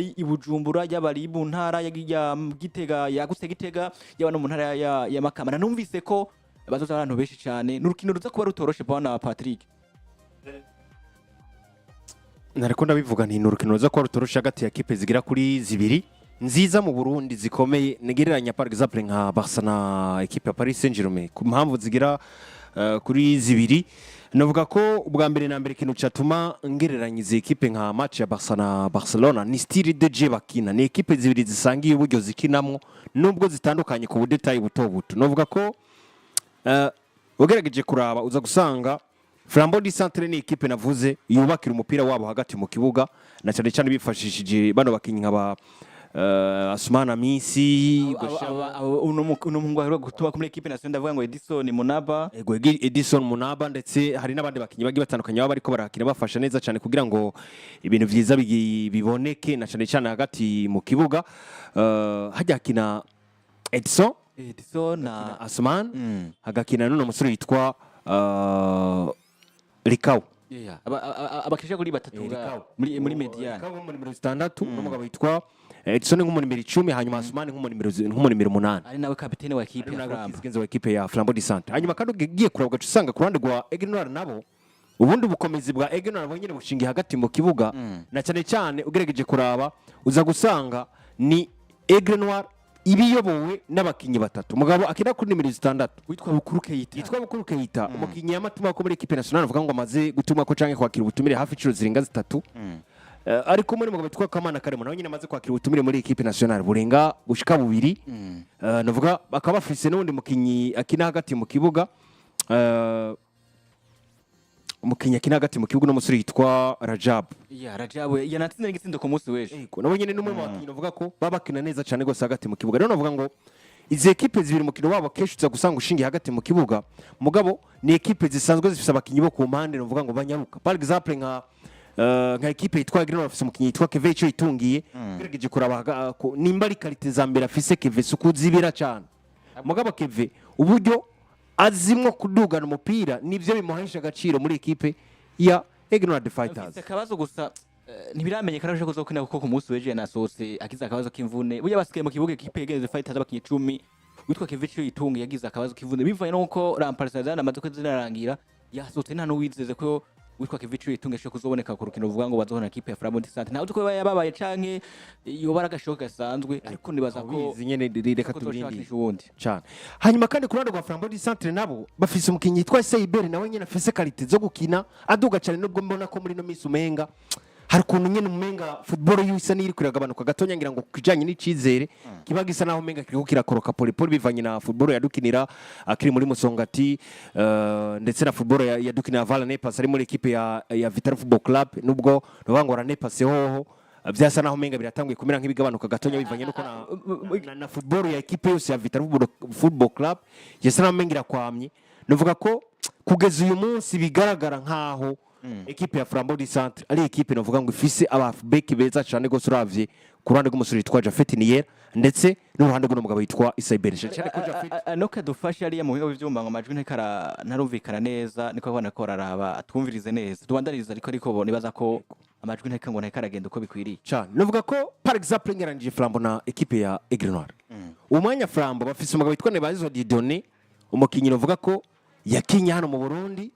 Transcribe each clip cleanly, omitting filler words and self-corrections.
i Bujumbura y'abari mu ntara ya Gitega yagutse Gitega yaba no mu ntara ya Makamba numvise ko bazoza abantu benshi cyane n'urukino ruza kuba rutoroshe bwana Patrick. Nariko ndabivuga nti n'urukino ruza kuba rutoroshe hagati ya kipe zigira kuri zibiri nziza mu Burundi zikomeye negereranya par exemple nka Barca na equipe ya Paris Saint-Germain ku mpamvu zigira kuri zibiri. Navuga ko ubwa mbere na mbere kintu cyatuma ngereranyiza equipe nka match ya Barca na Barcelona ni style de jeu bakina, ni equipe zibiri zisangiye uburyo zikinamwo nubwo zitandukanye ku budetayi buto buto. Navuga ko ugerageje kuraba uza gusanga Flambeau du Centre ni equipe navuze yubakira umupira wabo hagati mu kibuga na cyane cyane bifashishije bano bakinyi nkaba Asmana Misi uno mungu ahero gutuba muri equipe nationale ndavuga ngo Edison Munaba Edison Munaba ndetse hari n'abandi bakinyi bagi batandukanye baba bariko barakina bafasha neza cyane kugira ngo ibintu vyiza biboneke na cyane cyane hagati mu kibuga hajya kina Edison na Asman hagakina n'uno musore yitwa Rikau abakisha kuri batatu muri mediane Rikau muri numero 6 n'umugabo yitwa Edison nk'umuntu nimero 10 hanyuma Asumani nk'umuntu nimero 8 ari nawe kapiteni wa equipe ya Flambeau wa equipe ya Flambeau du Centre. Hanyuma kandi ugiye kuraba gacu usanga ku ruhande rwa Egle Noir nabo ubundi bukomezi bwa Egle Noir bonyine bushingiye hagati mu kibuga na cyane cyane ugerageje kuraba uza gusanga ni Egle Noir ibiyobowe n'abakinyi batatu mugabo akina kuri nimero 6 witwa Bukuru Keita umukinyi yamatuma ko muri equipe nationale avuga ngo amaze gutuma ko canke kwakira ubutumire hafi ciro zirenga 3 ariko muri mugabo bitwa Kamana Karemo nawe nyine amaze kwakira ubutumire muri equipe nationale burenga gushika bubiri navuga bakaba bafise n'undi mukinyi akina hagati mu kibuga umukinyi akina hagati mu kibuga no musore yitwa Rajab yanatsinze n'igitsindo ku munsi weje nawe nyine n'umwe mu bakinyi navuga ko babakina neza cyane gose hagati mu kibuga rero navuga ngo izi equipe zibiri mukino wabo kesho uza gusanga ushingiye hagati mu kibuga mugabo ni equipe zisanzwe zifise abakinyi bo ku mpande navuga ngo banyaruka par exemple nka equipe yitwa Egle Noir afise umukinyi yitwa Keve cyo itungiye geregeje kuraba nimba ari qualité za mbere afise Keve sukuzibira cyane mugabo Keve uburyo azimwo kudugana umupira nivyo bimuhanisha agaciro muri equipe ya Egle Noir the Fighters. Akabazo gusa ntibiramenyekana ko zokina kuko ku munsi weje nasose akiza akabazo k'imvune buya basigaye mu kibuga equipe Egle the Fighters abakinyi 10 witwa Keve cyo itungiye yagize akabazo k'imvune bivaye nuko Ramparasazana amaze ko zinarangira yasotse nta n'uwizeze ko witwa Kevin itungeshe kuzoboneka ku rukino ruvuga ngo bazohona equipe ya Flambeau du Centre ntawe uko yababaye canke yobara gashoka gasanzwe ariko nibaza ko nyene reka tubindi cyane. Hanyuma kandi ku ruhande rwa Flambeau du Centre nabo bafise umukinyi yitwa Seiberi nawe nyene afise qualité zo gukina aduga cyane nubwo mbona ko muri no miss umenga hari kuntu nyene umenga football yusa niri kuragabanuka gatonya ngira ngo kijanye n'icizere kiba gisa naho umenga kiriko kirakoroka pole bivanye na football yadukinira akiri muri Musongati ndetse na football yadukinira Vala Nepas ari muri equipe ya Vital Football Club nubwo nobango ra Nepas hoho byasa naho umenga biratanguye kumera nk'ibigabanuka gatonya bivanye nuko na football ya equipe yose ya Vital Football Club yasa naho umenga irakwamye novuga ko kugeza uyu munsi bigaragara nkaho equipe ya Flambeau du Centre ari equipe novuga ngo ifise abafbeki beza cyane gose uravye ku ruhande rw'umusore yitwa Jafet Nier ndetse n'uruhande rw'umugabo yitwa Isaiber cyane ko Jafet noka dufashe ari mu bigo by'umba ngo amajwi ntarumvikana neza niko abana ko araraba atwumvirize neza tubandariza ariko nibaza ko amajwi nteka ngo ntakaragenda uko bikwiriye cyane novuga ko par exemple ngerangije Flambeau na equipe ya Egle Noir umwanya Flambeau bafise umugabo yitwa Nebazo Didone umukinyi novuga ko yakinye hano mu Burundi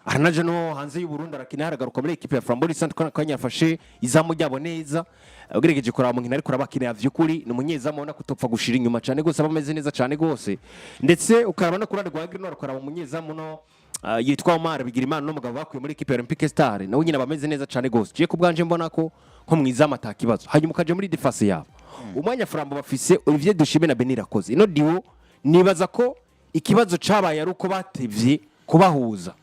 aranaje no hanze y'u Burundi arakina haragaruka muri equipe ya Flambeau du Centre kanya yafashe izamu ryabo neza ugeregeje kuraba munkina ariko arabakina yavyukuri ni umunyezamu ubona kutopfa gushira inyuma cyane gose abameze neza cyane gose ndetse ukaraba no kurande rwa Egle Noir ukaraba umunyezamu no yitwa Omar Bigirimana no mugabo bakuye muri equipe ya Olympique Star nawe nyine abameze neza cyane gose je kubganje mbona ko nko mwizamu atakibazo hanyuma ukaje muri defense yabo umwanya Flambeau bafise Olivier Dushime na Benira Koze ino diwo nibaza ko ikibazo cabaye ari uko batevye kubahuza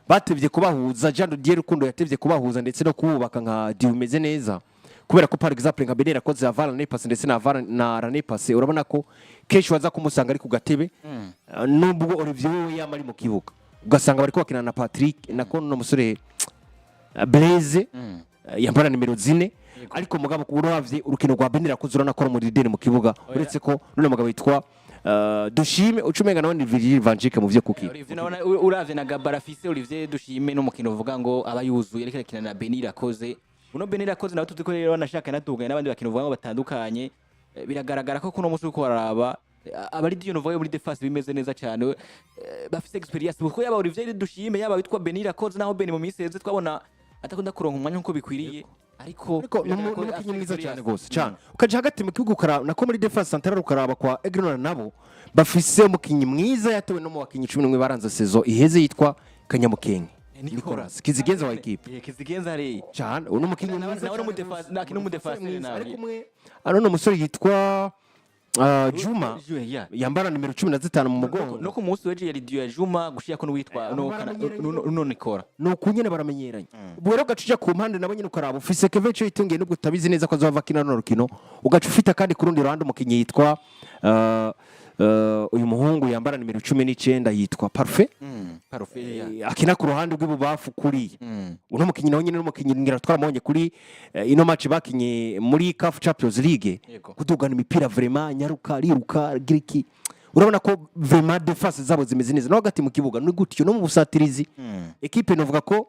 batevye kubahuza Jean Didier Rukundo yatevye kubahuza ndetse no kubaka nka diwo imeze neza kubera ko par exemple nka Benera Koze ya Vala Nepas ndetse na Ranepas urabona ko kesho waza kumusanga ari ku gatebe nubwo Olivier we yamari mu kibuga ugasanga bari kubakina na Patrick nako no musore Blaise yambara nimero 4 ariko mugabo kuburavye urukino rwa Benera Koze urana ko muri deni mu kibuga uretse ko none mugabo yitwa Dushime ucumenga nawe ni Virgil van Dijk mu vyo kukira uravye na Gabara fise Olivier Dushime no mukino uvuga ngo aba yuzuye ariko akina na Benira Koze uno Benira yakoze nawe tuzi ko rero banashaka natuganye n'abandi bakintu vuga ngo batandukanye biragaragara ko kuno musi uko waraba abari diyo novuga muri defense bimeze neza cyane bafite experience kuko yaba Olivier dushime yaba witwa Benira yakoze naho Beni mu miseze twabona atakunda kuronka umwanya nko bikwiriye ariko n'umukinnyi mwiza cyane gose cyane ukaje hagati mu kibuga ukaraba nako muri defense centrale ukaraba kwa Egle Noir nabo bafise umukinnyi mwiza yatewe no mu bakinnyi 11 baranze saison iheze yitwa Kanyamukenge Nicolas Kizigenza wa equipe Kizigenza ari cyane uno mukinnyi mwiza nawe mu defense nakino mu defense nawe ari kumwe ano musore yitwa Juma yambara nimero 15 mu mugongo no ku munsi weje yari Dio Juma gushiya ko witwa no Nicola no kunyene baramenyeranye ubwo rero gacuja ku mpande nabo nyine ukaraba ufise Kevin cyo itungiye nubwo utabizi neza ko azova kina no rukino ugaca ufita kandi ku rundi ruhande umukinnyi yitwa uyu muhungu yambara nimero 19 yitwa Parfait akina ku ruhande rw'ibubafu kuri uno mukinnyi nawe nyine n'umukinnyi ngira twaramubonye kuri ino match bakinye muri CAF Champions League kudugana imipira vraiment nyaruka riruka giriki urabona ko vraiment defense zabo zimeze neza no hagati mu kibuga no gutyo no mu busatirizi equipe novuga ko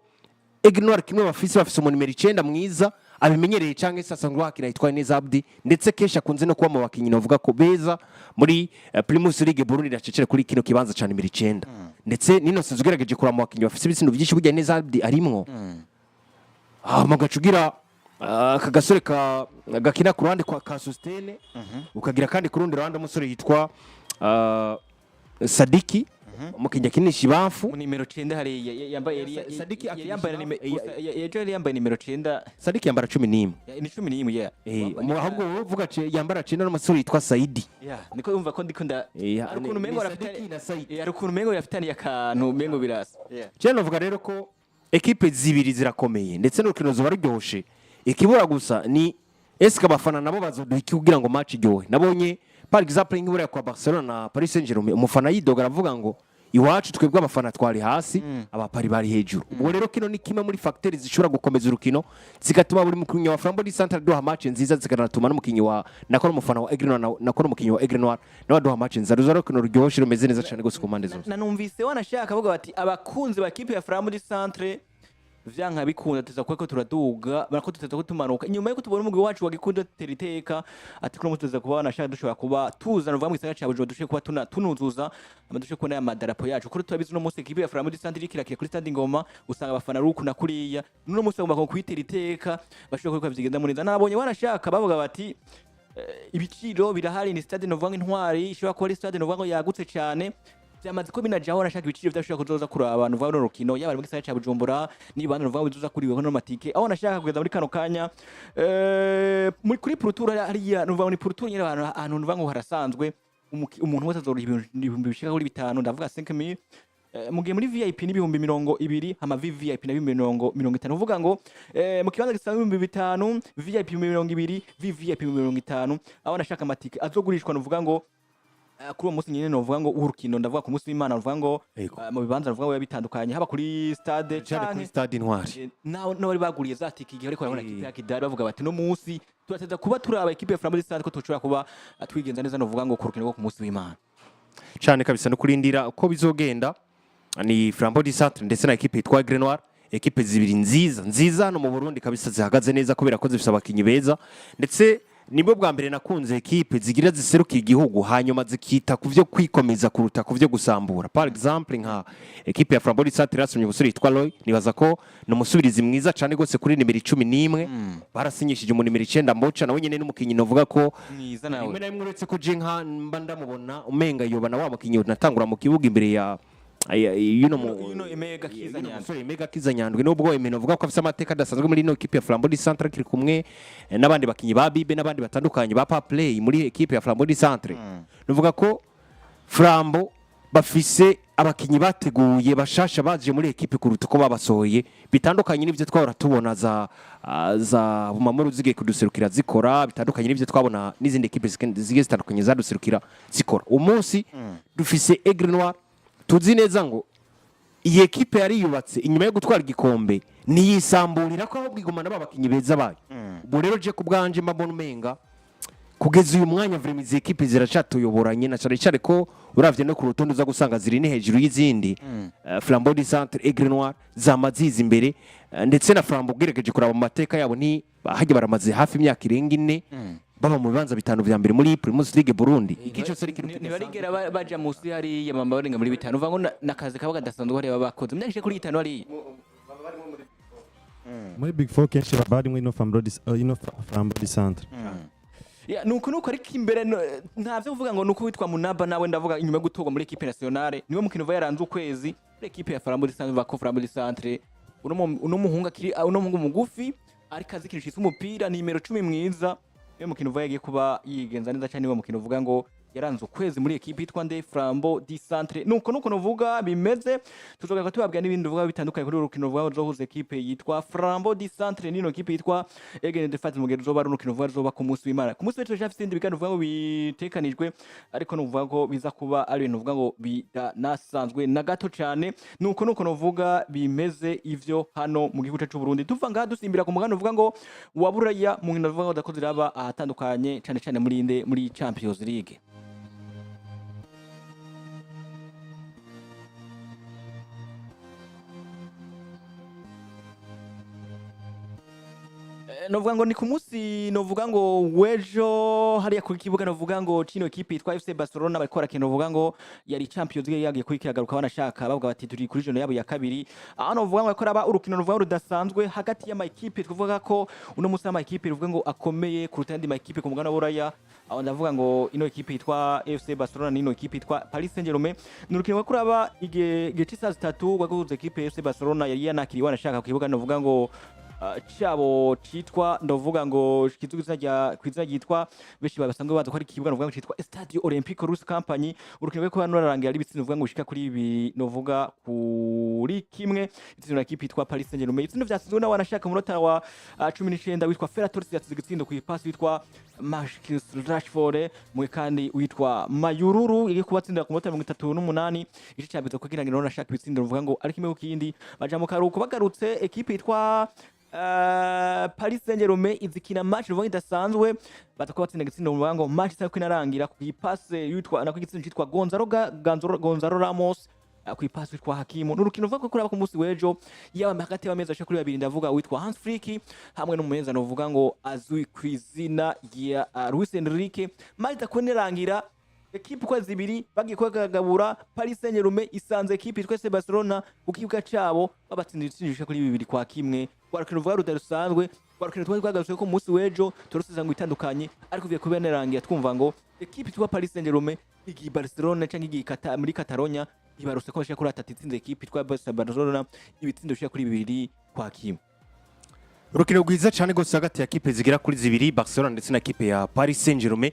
Egle Noir kimwe bafise umu numero 9 mwiza abimenyereye canke sasa ngo hakina yitwa neza Abdi ndetse kesha kunze no kuba mu bakinyi novuga ko beza muri Primus League Burundi racecere kuri kino kibanza cyane 9 ndetse nino sizugerageje kura mu bakinyi bafise ibisindo byinshi burya neza Abdi arimwo magacugira akagasore ka gakina ku ruhande kwa Sustene ukagira kandi ku rundi ruhande umusore yitwa Sadiki umukinnyi akinisha ibafu mu nimero 9 hari yambaye Sadiki yambaye nimero 9 Sadiki yambara 11 ni 11 ahubwo uvuga yambara 9 n'umusore yitwa Saidi niko yumva ko ndikunda arukuntu mengo arukuntu mengo yafitaniye akantu mengo birasa cyane novuga rero ko equipe zibiri zirakomeye ndetse n'urukino zo baryoshe ikibura gusa ni eske abafana nabo bazoduhiki kugira ngo match iryohe nabonye par exemple nk'ibura kwa Barcelona na Paris Saint-Germain umufana yidoga aravuga ngo iwacu twebwe abafana twari hasi abapari bari hejuru ubwo rero kino ni kimwe muri facteurs zishobora gukomeza urukino zigatuma buri mukinnyi wa Flambeau di Centre duha match nziza zikanatuma n'umukinnyi wa nakora umufana wa Egle Noir nakora umukinnyi wa Egle Noir nawe duha match nziza ruzaro kino ruryoshye rumeze neza cyane gose ku mpande zose nanumvise wanashaka avuga bati abakunzi ba equipe ya Flambeau di Centre vyanka bikunda tuza ko turaduga barako tuteza kutumanuka nyuma yo kutubona umugwi wacu wagikunda teriteka ati kuno muteza kuba wanashaka dushobora kuba tuza nuvuga mu gisagara cya Bujumbura dushe kuba tunuzuza amadushe kubona ya madarapo yacu kuri tubabizi no munsi equipe ya Flambeau di Centre ikirakiye kuri stade Ngoma usanga abafana ruku na kuriya no munsi bagomba kwiteriteka bashobora kuba byigenda muri nza nabonye wanashaka bavuga bati ibiciro birahari ni stade novuga intwari ishobora kuba ari stade novuga ngo yagutse cyane byamaze ko binajaho nashaka ibiciro byashobora kuzoza kuri abantu vuga no rukino yaba mu gisagara cya Bujumbura n'ibana vuga bizoza kuri we no matike aho nashaka kugeza muri kano kanya muri kuri prutura hariya nuvuga ni prutura nyine abantu nuvuga ngo harasanzwe umuntu wese azora ibihumbi bishika kuri 5 ndavuga 5000 mugiye muri VIP n'ibihumbi 200 hama VIP na 50 uvuga ngo mu kibanza gisanzwe 500 VIP 200 VIP 50 aho nashaka matike azogurishwa nuvuga ngo kuri uwo munsi nyine novuga ngo urukino ndavuga ku munsi w'Imana novuga ngo mu bibanza novuga ngo bitandukanye haba kuri stade cyane kuri stade Intwari naho bari baguriye zatiki igihe ariko barabona ikipe ya Kidari bavuga bati no munsi turateza kuba turaba ikipe ya Flambeau di Centre ko tushobora kuba twigenza neza novuga ngo ku rukino rwo ku munsi w'Imana cyane kabisa no kurindira uko bizogenda ni Flambeau di Centre ndetse na equipe yitwa Egle Noir equipe zibiri nziza no mu Burundi kabisa zihagaze neza kubera ko zifite abakinyi beza ndetse nibwo bwa mbere nakunze equipe zigira ziseruka igihugu hanyuma zikita kuvyo kwikomeza kuruta kuvyo gusambura par exemple nka equipe ya Flambeau di Centre rasumye ubusuri yitwa Roy nibaza ko no musubirizi mwiza cyane gose kuri nimero 11 barasinyishije mu nimero 9 Mbocha nawe nyene n'umukinyi novuga ko mwiza nawe imwe na uretse ko Jinha mba ndamubona umenga yoba na wa mukinyi natangura mu kibuga imbere ya Emega Kizanyandwe nubwo imeno vuga ko afite amateka adasanzwe muri no equipe ya Flambeau di Centre kiri kumwe n'abandi bakinyi ba Bibe n'abandi batandukanye ba Play muri equipe ya Flambeau di Centre nuvuga ko Flambeau bafise abakinyi bateguye bashasha baje muri equipe kuruta ko babasohoye bitandukanye n'ivyo twahora tubona za bumamuru zige kuduserukira zikora bitandukanye n'ivyo twabona n'izindi equipe zige zitandukanye zaduserukira zikora umunsi dufise Egle Noir tuzi neza ngo iyi equipe yari yubatse inyuma yo gutwara igikombe niyisamburira ko ahubwo igumana babakinyi beza bayo ubwo rero je ku bwanje mbabona umenga kugeza uyu mwanya vrema izi ekipe ziracatuyoboranye na cyane ko uravye no ku rutonde uza gusanga ziri ni hejuru y'izindi Flambeau du Centre, Egle Noir zamaziza imbere ndetse na Flambeau ugerageje kuraba mu mateka yabo ni hajya baramaze hafi imyaka irenga 4 baba mu bibanza bitanu vya mbere muri Primus League Burundi ikico sari kintu ntibarigera baja musi hari yamamba barenga muri bitanu uva ngo nakazi kaba kadasanzwe bari bakoze myandikije kuri itanu ari muri Big 4 kenshi barimwe ino Flambeau du Centre nuko ariko imbere ntavyo kuvuga ngo nuko witwa Munaba nawe ndavuga inyuma yo gutogwa muri equipe nationale niwe mukino va yaranze ukwezi muri equipe ya Flambeau du Centre bako Flambeau du Centre uno muhunga kiri uno muhungu mugufi ariko azikirisha umupira nimero 10 mwiza niwe mukino va yagiye kuba yigenza neza cyane niwe mukino uvuga ngo yaranze ukwezi muri equipe yitwa nde Flambeau du Centre nuko novuga bimeze tuzogaga tubabwira n'ibindi uvuga bitandukanye kuri urukino uvuga zohuza equipe yitwa Flambeau du Centre nino equipe yitwa Egle Noir mugero zoba urukino uvuga zoba ku munsi w'Imana ku munsi w'ejo cyafite indi bigano uvuga ngo bitekanijwe ariko nuvuga ngo biza kuba ari ibintu uvuga ngo bidanasanzwe na gato cyane nuko novuga bimeze ivyo hano mu gihugu cyacu Burundi tuva ngaha dusimbira ku mugano uvuga ngo waburaya mu nkino uvuga ngo dakoze raba ahatandukanye cyane muri Champions League. Novuga ngo ni ku munsi novuga ngo wejo hariya ku kibuga novuga ngo kino equipe yitwa FC Barcelona barikora kintu novuga ngo yari Champions League yagiye kwikiragaruka banashaka bavuga bati turi kuri jone yabo ya kabiri aho novuga ngo yakora ba urukino novuga rudasanzwe hagati y'ama equipe tuvuga ko uno munsi ama equipe novuga ngo akomeye kuruta andi ma equipe ku mugana w'Uraya aho ndavuga ngo ino equipe yitwa FC Barcelona nino equipe yitwa Paris Saint-Germain ni urukino rwakuraba igihe saa 3 rwaguze equipe FC Barcelona yari yanakiriwe banashaka ku kibuga novuga ngo cyabo citwa ndavuga ngo kizugizajya kwizajya yitwa beshi basanzwe baza ko ari kibuga novuga ngo citwa Stade Olympique Russe Compagnie urukino rwo nurarangira ari bitsinda novuga ngo ushika kuri ibi novuga kuri kimwe itsinda na equipe yitwa Paris Saint-Germain itsinda vyasizwe na wanashaka mu rota wa 19 witwa Ferran Torres yatsinze igitsindo ku ipasi witwa Marcus Rashford mu kandi witwa Mayururu igi kubatsindira ku mota 38 igice cyabizo kugira ngo nashaka ibitsindo novuga ngo ari kimwe ku kindi baja mu karuko bagarutse equipe yitwa Paris Saint-Germain izikina match ruvuga idasanzwe batakuba batsinda gitsindo mu bango match cyako inarangira ku ipase yitwa nako gitsindo cyitwa Gonzalo Ramos ku ipase yitwa Hakimu n'urukino vuga ko kuraba ku munsi wejo yaba hagati y'ameza cyo kuri babiri ndavuga witwa Hans Flick hamwe n'umumenza novuga ngo azwi ku izina ya Luis Enrique match takonerangira equipe kwa zibiri bagiye kwagagabura Paris Saint-Germain isanze equipe twese Barcelona ku kibuga cyabo babatsinda ibitsindisha kuri bibiri kwa kimwe warukino vuga rudasanzwe warukino twagarutse ko munsi wejo turusiza ngo itandukanye ariko viye kubenerangira twumva ngo equipe twa Paris Saint-Germain igi Barcelona cyangwa igi muri Catalonia ibaruse ko bashaka kuri atatitsinze equipe twa Barcelona ibitsindo bishaka kuri bibiri kwa kimwe urukino rwiza cyane gose hagati ya equipe zigira kuri zibiri Barcelona ndetse na equipe ya Paris Saint-Germain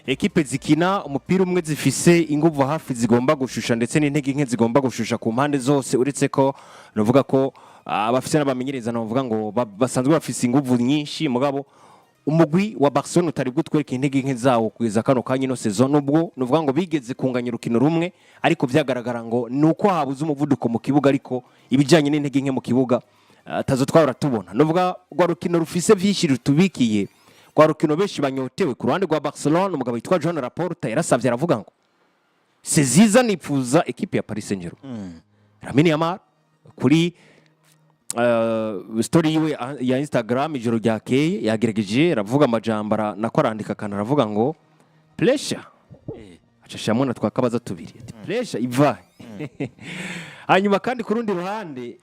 equipe zikina umupira umwe zifise inguvu hafi zigomba gushusha ndetse n'intege nke zigomba gushusha ku mpande zose uretse ko novuga ko abafise n'abamenyereza novuga ngo basanzwe bafise inguvu nyinshi mugabo umugwi wa Barcelona utari gutwereka intege nke zawo kugeza kano kanya no saison nubwo novuga ngo bigeze kunganya urukino rumwe ariko byagaragara ngo nuko habuze umuvuduko mu kibuga ariko ibijanye n'intege nke mu kibuga tazo twara tubona novuga ngo urukino rufise vyinshi rutubikiye kwa rukino benshi banyotewe ku ruhande rwa Barcelona umugabo yitwa John Laporta yarasavye aravuga ngo seziza nipfuza equipe ya Paris Saint-Germain Lamine Yamal kuri story yiwe ya Instagram ijoro ryakeye yagerageje aravuga amajambara nako arandika kana aravuga ngo pressure acashamwe na twakabaza tubiri ati pressure iva hanyuma kandi ku rundi ruhande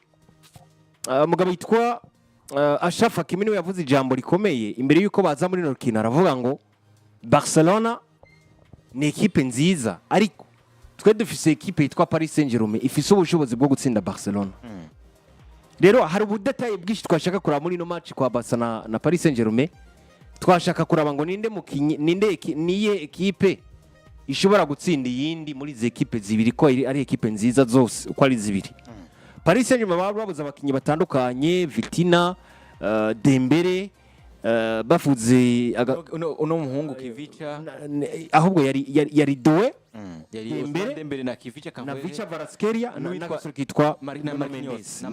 umugabo yitwa Ashraf Hakimi niwe yavuze ijambo rikomeye imbere yuko baza muri rukino aravuga ngo Barcelona ni equipe nziza ariko twe dufise equipe yitwa Paris Saint-Germain ifise ubushobozi bwo gutsinda Barcelona rero hari ubudetaye bwinshi twashaka kuraba muri no match kwa Barca na Paris Saint-Germain twashaka kuraba ngo niye equipe ishobora gutsinda yindi muri ze equipe zibiri ko ari equipe nziza zose uko ari zibiri Paris Saint-Germain babuze abakinyi batandukanye Vitina Dembele bafuze uno muhungu Kivica ahubwo yari dowe Dembele na Kivica na Vicha Varaskelia na gasoro kitwa Marquinhos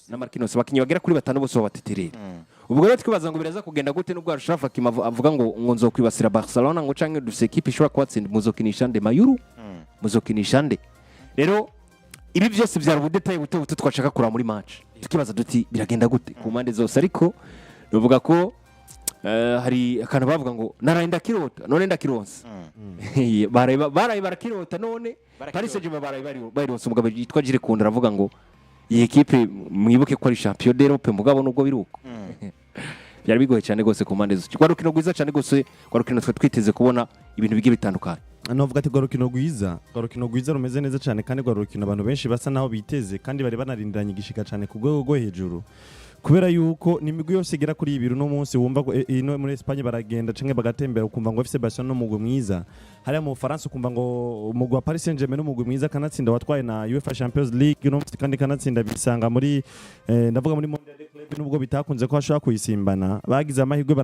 na Marquinhos bakinyi bagera kuri batanu bose babateterera ubwo rero twibaza ngo biraza kugenda gute nubwo Ashraf Hakimi avuga ngo nzokwibasira Barcelona ngo canke dufise equipe ishobora kubatsinda muzokinisha nde mayuru muzokinisha nde rero ibi byose byari ubudetaye buto buto twashaka kura muri match tukibaza duti biragenda gute ku mpande zose ariko nuvuga ko hari akantu bavuga ngo narayenda kirota none ndakironsa baraye barakirota none Paris Saint-Germain baraye bayironsa umugabo yitwa Jire Kunda aravuga ngo iyi equipe mwibuke ko ari champion d'Europe mugabo nubwo biruko byari bigoye cyane gose ku mpande zose kwa rukino rwiza cyane gose kwa rukino twiteze kubona ibintu bigiye bitandukanye novuga ati rukino rwiza rumeze neza cyane kandi rukino abantu benshi basa naho biteze kandi bari banarindiranye igishika cyane ku rwego rwo hejuru kubera yuko nimigwi yose igera kuri ibiri no munsi wumva ko ino muri Espagne baragenda canke bagatembera ukumva ngo FC Barcelona n'umugwi mwiza hariya mu Faransa ukumva ngo umugwi wa Paris Saint-Germain n'umugwi mwiza kanatsinda watwaye na UEFA Champions League no kandi kanatsinda bisanga muri ndavuga muri Mondial Club nubwo bitakunze ko ashobora kuyisimbana bagize amahirwe